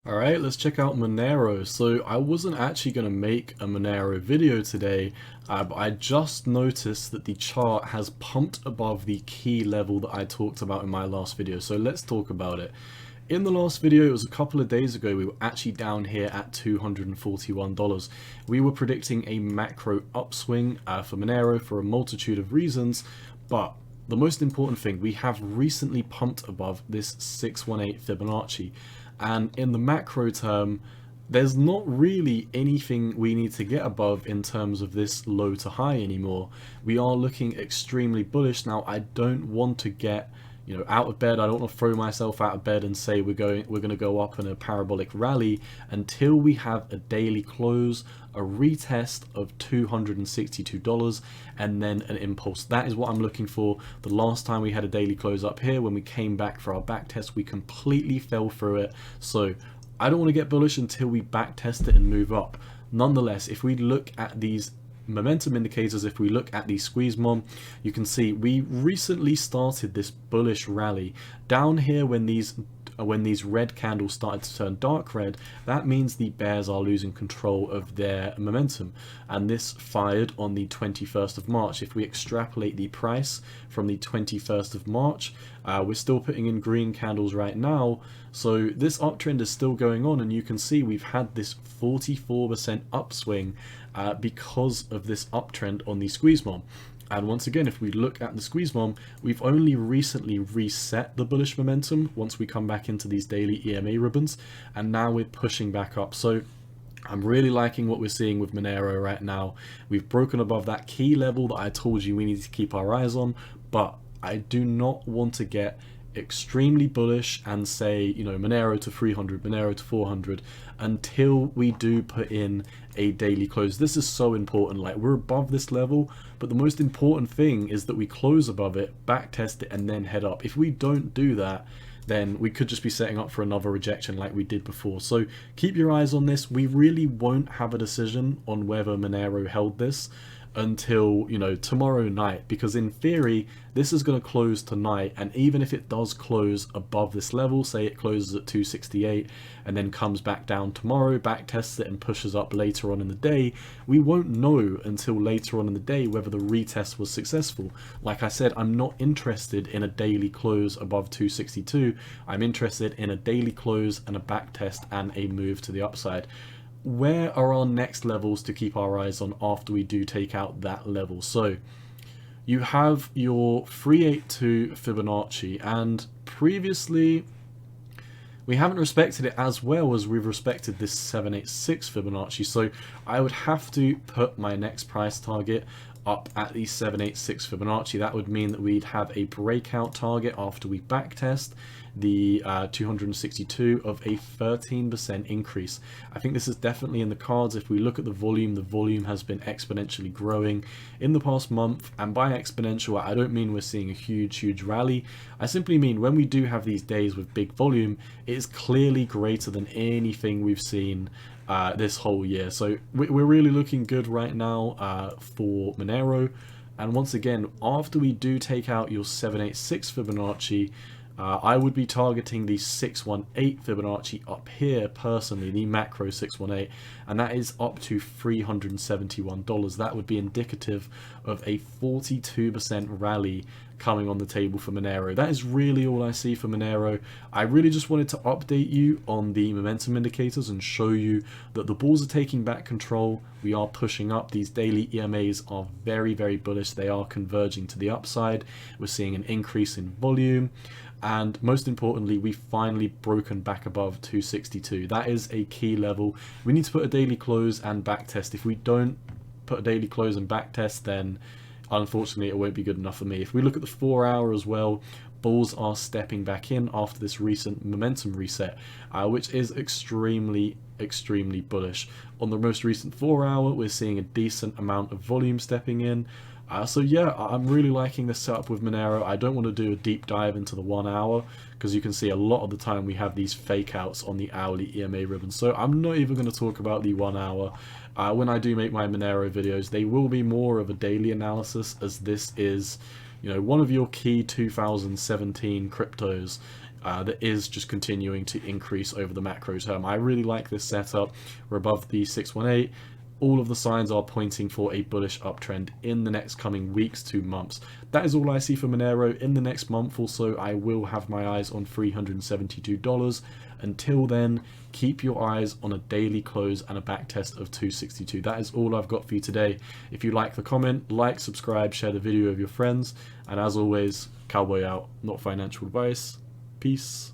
Alright, let's check out Monero. So I wasn't actually going to make a Monero video today, but I just noticed that the chart has pumped above the key level that I talked about in my last video. So let's talk about it. In the last video, it was a couple of days ago, we were actually down here at $241. We were predicting a macro upswing for Monero for a multitude of reasons, but the most important thing, we have recently pumped above this 618 Fibonacci. And in the macro term, there's not really anything we need to get above in terms of this low to high anymore. We are looking extremely bullish. Now, I don't want to get out of bed. I don't want to throw myself out of bed and say we're going to go up in a parabolic rally until we have a daily close, a retest of $262, and then an impulse. That is what I'm looking for. The last time we had a daily close up here, when we came back for our back test, we completely fell through it. So I don't want to get bullish until we back test it and move up. Nonetheless, if we look at these momentum indicators, if we look at the squeeze mom, you can see we recently started this bullish rally down here. When these red candles started to turn dark red, that means the bears are losing control of their momentum, and this fired on the 21st of March. If we extrapolate the price from the 21st of March, we're still putting in green candles right now, so this uptrend is still going on, and you can see we've had this 44% upswing because of this uptrend on the squeeze mom. And once again, if we look at the squeeze mom, we've only recently reset the bullish momentum once we come back into these daily EMA ribbons, and now we're pushing back up. So I'm really liking what we're seeing with Monero right now. We've broken above that key level that I told you we need to keep our eyes on, but I do not want to get extremely bullish and say, Monero to 300, Monero to 400 until we do put in a daily close. This is so important. Like, we're above this level, but the most important thing is that we close above it, back test it, and then head up. If we don't do that, then we could just be setting up for another rejection like we did before. So keep your eyes on this. We really won't have a decision on whether Monero held this until tomorrow night, because in theory this is going to close tonight, and even if it does close above this level, say it closes at 268 and then comes back down tomorrow, back tests it and pushes up later on in the day, we won't know until later on in the day whether the retest was successful. Like I said, I'm not interested in a daily close above 262. I'm interested in a daily close and a back test and a move to the upside. Where are our next levels to keep our eyes on after we do take out that level? So you have your 382 Fibonacci, and previously we haven't respected it as well as we've respected this 786 Fibonacci. So I would have to put my next price target up at the 786 Fibonacci. That would mean that we'd have a breakout target after we backtest the 262 of a 13% increase. I think this is definitely in the cards. If we look at the volume has been exponentially growing in the past month, and by exponential I don't mean we're seeing a huge rally. I simply mean when we do have these days with big volume, it is clearly greater than anything we've seen this whole year. So we're really looking good right now for Monero. And once again, after we do take out your 786 Fibonacci, I would be targeting the 618 Fibonacci up here personally, the macro 618, and that is up to $371. That would be indicative of a 42% rally coming on the table for Monero. That is really all I see for Monero. I really just wanted to update you on the momentum indicators and show you that the bulls are taking back control. We are pushing up. These daily EMAs are very bullish. They are converging to the upside. We're seeing an increase in volume, and most importantly, we've finally broken back above 262. That is a key level. We need to put a daily close and back test. If we don't put a daily close and back test, then unfortunately it won't be good enough for me. If we look at the 4 hour as well, bulls are stepping back in after this recent momentum reset, which is extremely bullish. On the most recent 4 hour, we're seeing a decent amount of volume stepping in. So yeah, I'm really liking this setup with Monero. I don't want to do a deep dive into the 1 hour because you can see a lot of the time we have these fake outs on the hourly EMA ribbon. So I'm not even going to talk about the 1 hour. When I do make my Monero videos, they will be more of a daily analysis, as this is, one of your key 2017 cryptos. that is just continuing to increase over the macro term. I really like this setup. We're above the 618. All of the signs are pointing for a bullish uptrend in the next coming weeks to months. That is all I see for Monero. In the next month or so, I will have my eyes on $372. Until then, keep your eyes on a daily close and a back test of 262. That is all I've got for you today. If you like the comment, like, subscribe, share the video with your friends. And as always, cowboy out, not financial advice. Peace.